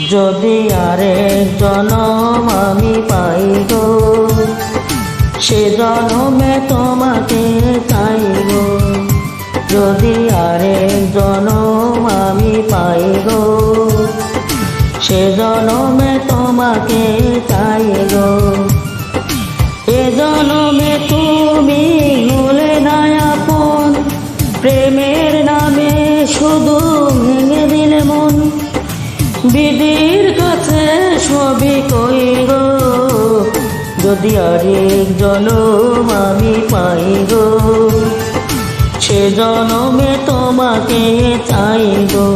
যদি আরেক জনম আমি পাই গো, সে জনমে তোমাকে চাই গো। যদি আরেক জনম আমি পাই গো, সে জনমে তোমাকে চাই গো। এ জনমে তুমি হলে না আপন, প্রেমের নামে শুধু ভেঙে দিলে মন। বিধির কাছে সবই কই গো, যদি আরেক জনম আমি পাই গো, সে জনমে তোমাকে চাই গো।